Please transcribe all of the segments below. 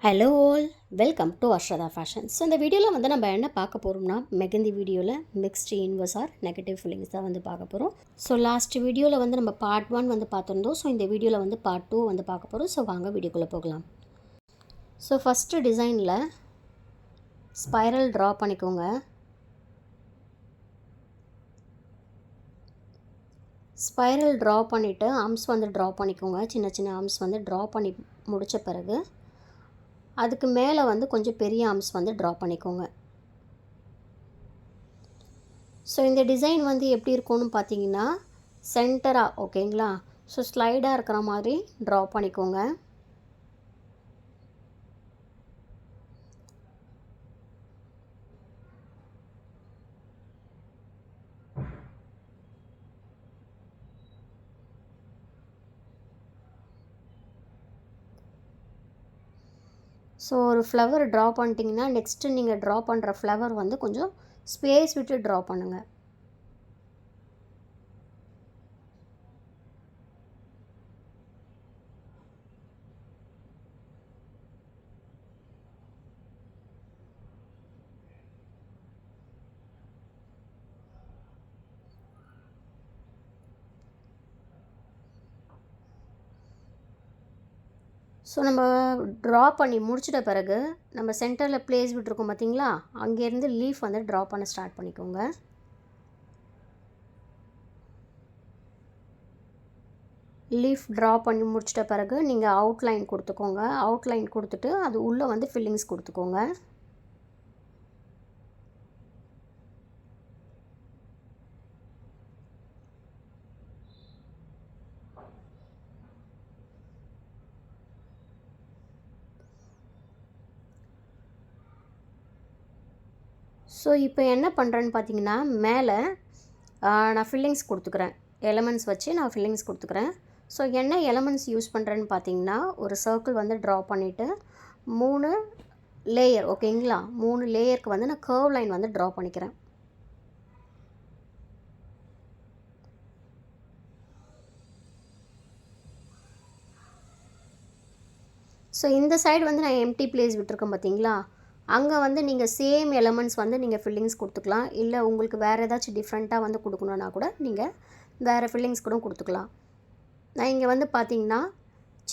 Hello all, welcome to Arshada fashion. So இந்த வீடியோவில் வந்து நம்ம என்ன பார்க்க போகிறோம்னா, மெகந்தி வீடியோவில் mixed inverse or negative feelings தான் வந்து பார்க்க போகிறோம். ஸோ லாஸ்ட் வீடியோவில் வந்து நம்ம பார்ட் 1 வந்து பார்த்துருந்தோம். ஸோ இந்த வீடியோவில் வந்து பார்ட் 2 வந்து பார்க்க போகிறோம். ஸோ வாங்க வீடியோக்குள்ளே போகலாம். ஸோ ஃபஸ்ட்டு டிசைனில் ஸ்பைரல் ட்ரா பண்ணிக்கோங்க. ஸ்பைரல் ட்ரா பண்ணிவிட்டு ஆர்ம்ஸ் வந்து ட்ரா பண்ணிக்கோங்க. சின்ன சின்ன ஆர்ம்ஸ் வந்து ட்ரா பண்ணி முடித்த பிறகு அதுக்கு மேலே வந்து கொஞ்சம் பெரிய ஆர்ம்ஸ் வந்து ட்ரா பண்ணிக்கோங்க. ஸோ இந்த டிசைன் வந்து எப்படி இருக்கும்னு பார்த்தீங்கன்னா, சென்டராக ஓகேங்களா. ஸோ ஸ்லைடாக இருக்கிற மாதிரி ட்ரா பண்ணிக்கோங்க. ஸோ ஒரு ஃப்ளவர் ட்ரா பண்ணிட்டீங்கன்னா, நெக்ஸ்ட்டு நீங்கள் ட்ரா பண்ணுற ஃப்ளவர் வந்து கொஞ்சம் ஸ்பேஸ் விட்டு ட்ரா பண்ணுங்கள். ஸோ நம்ம ட்ரா பண்ணி முடிச்சிட்ட பிறகு நம்ம சென்டரில் பிளேஸ் விட்டுருக்கோம் பார்த்தீங்களா, அங்கேருந்து லீஃப் வந்து ட்ரா பண்ண ஸ்டார்ட் பண்ணிக்கோங்க. லீஃப் ட்ரா பண்ணி முடிச்சிட்ட பிறகு நீங்கள் அவுட்லைன் கொடுத்துக்கோங்க. அவுட்லைன் கொடுத்துட்டு அது உள்ளே வந்து ஃபில்லிங்ஸ் கொடுத்துக்கோங்க. ஸோ இப்போ என்ன பண்ணுறேன்னு பார்த்தீங்கன்னா, மேலே நான் ஃபில்லிங்ஸ் கொடுத்துக்கிறேன். எலமெண்ட்ஸ் வச்சு நான் ஃபில்லிங்ஸ் கொடுத்துக்கிறேன். ஸோ என்ன எலமெண்ட்ஸ் யூஸ் பண்ணுறேன்னு பார்த்தீங்கன்னா, ஒரு சர்க்கிள் வந்து ட்ரா பண்ணிவிட்டு 3 லேயர் ஓகேங்களா, 3 லேயருக்கு வந்து நான் கர்வ் லைன் வந்து ட்ரா பண்ணிக்கிறேன். ஸோ இந்த சைடு வந்து நான் எம்டி பிளேஸ் விட்டுருக்கேன் பார்த்தீங்களா, அங்கே வந்து நீங்கள் சேம் எலமெண்ட்ஸ் வந்து நீங்கள் ஃபில்லிங்ஸ் கொடுத்துக்கலாம். இல்லை உங்களுக்கு வேறு ஏதாச்சும் டிஃப்ரெண்ட்டாக வந்து கொடுக்கணுன்னா கூட நீங்கள் வேறு ஃபில்லிங்ஸ் கூட கொடுத்துக்கலாம். நான் இங்கே வந்து பார்த்தீங்கன்னா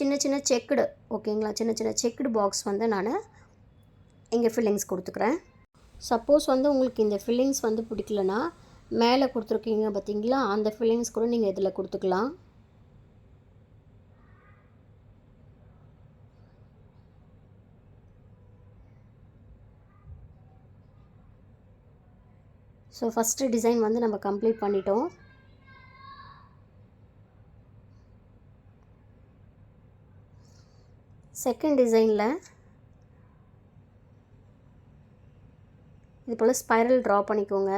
சின்ன சின்ன செக்குடு ஓகேங்களா, சின்ன சின்ன செக்குடு பாக்ஸ் வந்து நான் இங்கே ஃபில்லிங்ஸ் கொடுத்துக்கிறேன். சப்போஸ் வந்து உங்களுக்கு இந்த ஃபில்லிங்ஸ் வந்து பிடிக்கலனா, மேலே கொடுத்துருக்கீங்க பார்த்தீங்களா, அந்த ஃபில்லிங்ஸ் கூட நீங்கள் இதில் கொடுத்துக்கலாம். ஸோ ஃபஸ்ட்டு டிசைன் வந்து நம்ம கம்ப்ளீட் பண்ணிட்டோம். செகண்ட் டிசைனில் இது போல் ஸ்பைரல் ட்ரா பண்ணிக்கோங்க.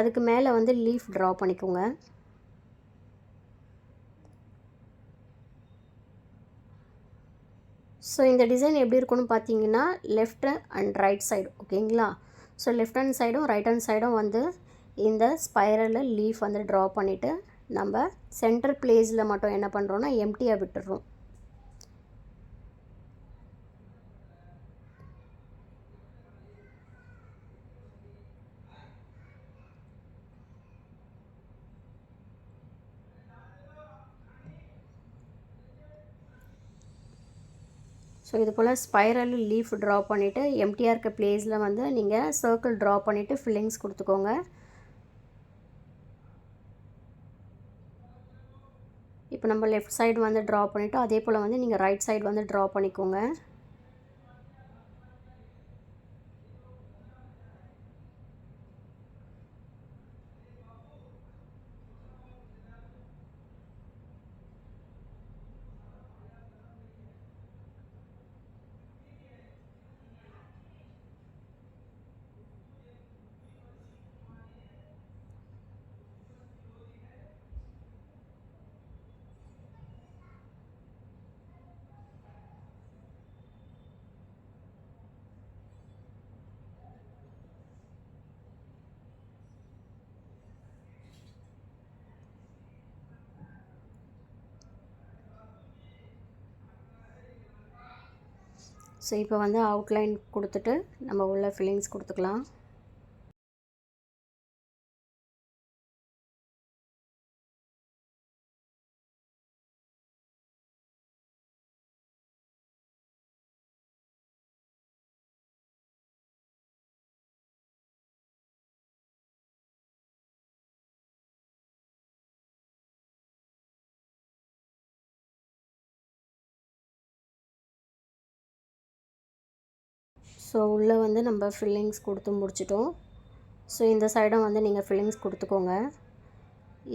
அதுக்கு மேலே வந்து லீஃப் ட்ரா பண்ணிக்கோங்க. ஸோ இந்த டிசைன் எப்படி இருக்குன்னு பார்த்தீங்கன்னா, லெஃப்ட் அண்ட் ரைட் சைடு ஓகேங்களா. ஸோ லெஃப்ட் ஹேண்ட் சைடும் ரைட் ஹேண்ட் சைடும் வந்து இந்த ஸ்பைரலில் லீஃப் வந்து ட்ரா பண்ணிவிட்டு நம்ம சென்டர் பிளேஸில் மட்டும் என்ன பண்ணுறோன்னா எம்டியாக விட்டுடுறோம். ஸோ இது போல் ஸ்பைரல் லீஃப் ட்ரா பண்ணிவிட்டு எம்டியாக இருக்க பிளேஸில் வந்து நீங்கள் சர்க்கிள் ட்ரா பண்ணிவிட்டு ஃபில்லிங்ஸ் கொடுத்துக்கோங்க. இப்போ நம்ம லெஃப்ட் சைடு வந்து ட்ரா பண்ணிவிட்டோம். அதே போல் வந்து நீங்கள் ரைட் சைடு வந்து ட்ரா பண்ணிக்கோங்க. ஸோ இப்போ வந்து அவுட்லைன் கொடுத்துட்டு நம்ம உள்ள ஃபில்லிங்ஸ் கொடுத்துக்கலாம். ஸோ உள்ளே வந்து நம்ம ஃபில்லிங்ஸ் கொடுத்து முடிச்சிட்டோம். ஸோ இந்த சைடும் வந்து நீங்கள் ஃபில்லிங்ஸ் கொடுத்துக்கோங்க.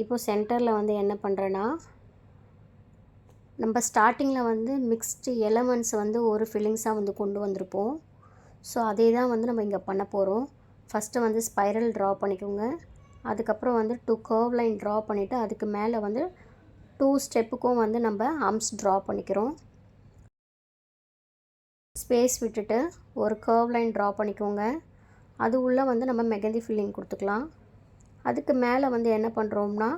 இப்போது சென்டரில் வந்து என்ன பண்ணுறேன்னா, நம்ம ஸ்டார்டிங்கில் வந்து மிக்ஸ்டு எலமெண்ட்ஸ் வந்து ஒரு ஃபில்லிங்ஸாக வந்து கொண்டு வந்திருப்போம். ஸோ அதே தான் வந்து நம்ம இங்கே பண்ண போகிறோம். ஃபஸ்ட்டு வந்து ஸ்பைரல் ட்ரா பண்ணிக்கோங்க. அதுக்கப்புறம் வந்து 2 கர்வ் லைன் ட்ரா பண்ணிவிட்டு அதுக்கு மேலே வந்து 2 ஸ்டெப்புக்கும் வந்து நம்ம ஆர்ம்ஸ் ட்ரா பண்ணிக்கிறோம். ஸ்பேஸ் விட்டுட்டு ஒரு கர்வ் லைன் ட்ரா பண்ணிக்கோங்க. அது உள்ளே வந்து நம்ம மெஹந்தி ஃபில்லிங் கொடுத்துக்கலாம். அதுக்கு மேலே வந்து என்ன பண்ணுறோம்னா,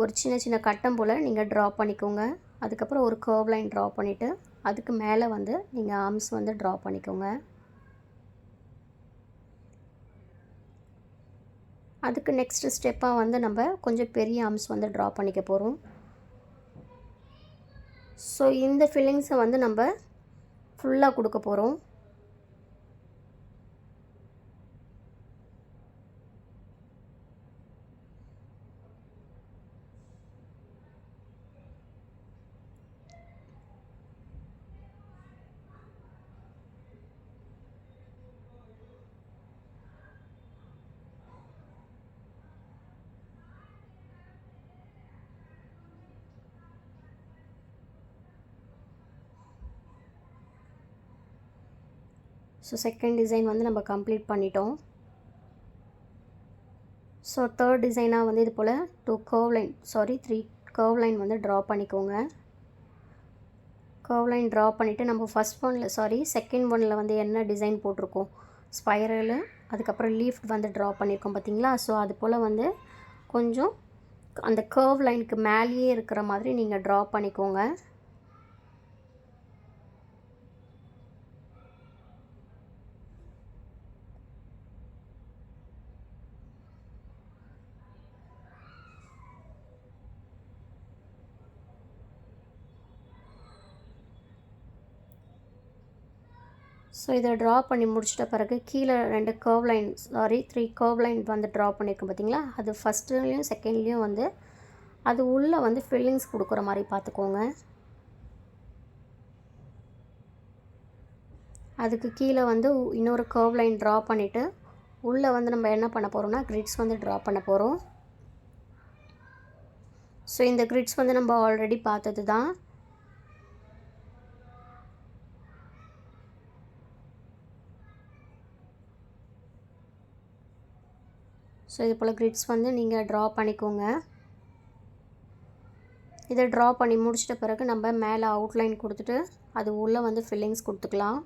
ஒரு சின்ன சின்ன கட்டம் போல் நீங்கள் ட்ரா பண்ணிக்கோங்க. அதுக்கப்புறம் ஒரு கர்வ் லைன் ட்ரா பண்ணிவிட்டு அதுக்கு மேலே வந்து நீங்கள் ஆர்ம்ஸ் வந்து ட்ரா பண்ணிக்கோங்க. அதுக்கு நெக்ஸ்ட்டு ஸ்டெப்பாக வந்து நம்ம கொஞ்சம் பெரிய ஆர்ம்ஸ் வந்து ட்ரா பண்ணிக்க போகிறோம். ஸோ இந்த ஃபில்லிங்ஸை வந்து நம்ம ஃபுல்லாக கொடுக்க போகிறோம். ஸோ செகண்ட் டிசைன் வந்து நம்ம கம்ப்ளீட் பண்ணிட்டோம். ஸோ தேர்ட் டிசைனாக வந்து இது போல் 3 கர்வ் லைன் வந்து ட்ரா பண்ணிக்கோங்க. கர்வ் லைன் ட்ரா பண்ணிவிட்டு நம்ம செகண்ட் ஒனில் வந்து என்ன டிசைன் போட்டிருக்கோம், ஸ்பைரலு, அதுக்கப்புறம் லீஃப் வந்து ட்ரா பண்ணியிருக்கோம் பார்த்திங்களா. ஸோ அது போல் வந்து கொஞ்சம் அந்த கர்வ் லைனுக்கு மேலேயே இருக்கிற மாதிரி நீங்கள் ட்ரா பண்ணிக்கோங்க. ஸோ இதை ட்ரா பண்ணி முடிச்சிட்ட பிறகு கீழே 3 கர்வ் லைன் வந்து ட்ரா பண்ணியிருக்கோம் பார்த்திங்களா. அது ஃபஸ்ட்டுலேயும் செகண்ட்லேயும் வந்து அது உள்ளே வந்து ஃபில்லிங்ஸ் கொடுக்குற மாதிரி பார்த்துக்கோங்க. அதுக்கு கீழே வந்து இன்னொரு கர்வ் லைன் ட்ரா பண்ணிவிட்டு உள்ளே வந்து நம்ம என்ன பண்ண போகிறோம்னா கிரிட்ஸ் வந்து ட்ரா பண்ண போகிறோம். ஸோ இந்த கிரிட்ஸ் வந்து நம்ம ஆல்ரெடி பார்த்தது தான். ஸோ இது போல் கிரிட்ஸ் வந்து நீங்கள் ட்ரா பண்ணிக்கோங்க. இதை ட்ரா பண்ணி முடிச்சிட்ட பிறகு நம்ம மேலே அவுட்லைன் கொடுத்துட்டு அது உள்ளே வந்து ஃபில்லிங்ஸ் கொடுத்துக்கலாம்.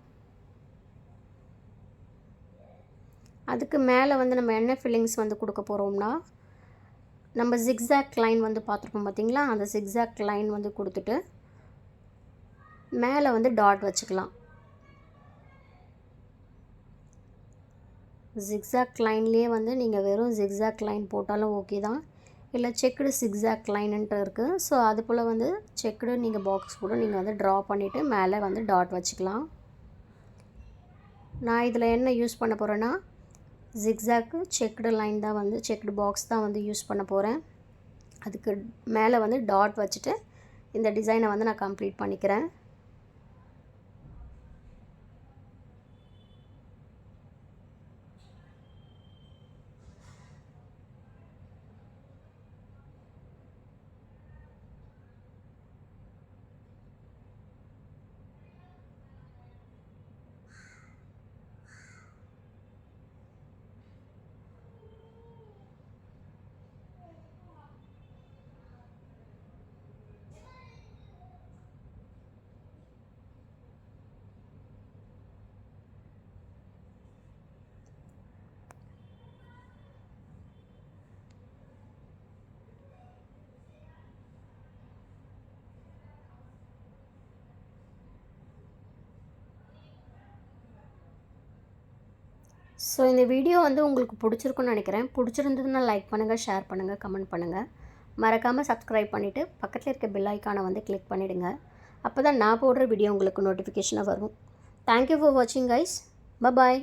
அதுக்கு மேலே வந்து நம்ம என்ன ஃபில்லிங்ஸ் வந்து கொடுக்க போகிறோம்னா, நம்ம ஜிக்ஸாக் லைன் வந்து பார்த்துருப்போம் பார்த்திங்களா. அந்த ஜிக்ஸாக் லைன் வந்து கொடுத்துட்டு மேலே வந்து டாட் வச்சுக்கலாம். ஜிக்ஸாக் லைன்லேயே வந்து நீங்கள் வெறும் ஜிக்ஸாக் லைன் போட்டாலும் ஓகே தான், இல்லை செக்குடு ஜிக்ஸாக் லைனுன்ட்டு இருக்குது. ஸோ அது போல் வந்து செக்குடு நீங்கள் பாக்ஸ் கூட நீங்கள் வந்து ட்ரா பண்ணிவிட்டு மேலே வந்து டாட் வச்சுக்கலாம். நான் இதில் என்ன யூஸ் பண்ண போகிறேன்னா, ஜிக்ஸாக்கு செக்குடு லைன் தான் வந்து செக்குடு பாக்ஸ் தான் வந்து யூஸ் பண்ண போகிறேன். அதுக்கு மேலே வந்து டாட் வச்சுட்டு இந்த டிசைனை வந்து நான் கம்ப்ளீட் பண்ணிக்கிறேன். ஸோ இந்த வீடியோ வந்து உங்களுக்கு பிடிச்சிருக்குன்னு நினைக்கிறேன். பிடிச்சிருந்ததுன்னா லைக் பண்ணுங்கள், ஷேர் பண்ணுங்கள், கமெண்ட் பண்ணுங்கள். மறக்காமல் சப்ஸ்கிரைப் பண்ணிவிட்டு பக்கத்தில் இருக்க பெல் ஐக்கானை வந்து கிளிக் பண்ணிவிடுங்க. அப்போ தான் நான் போடுற வீடியோ உங்களுக்கு நோட்டிஃபிகேஷனாக வரும். தேங்க்யூ ஃபார் வாட்சிங் கைஸ். பபாய்.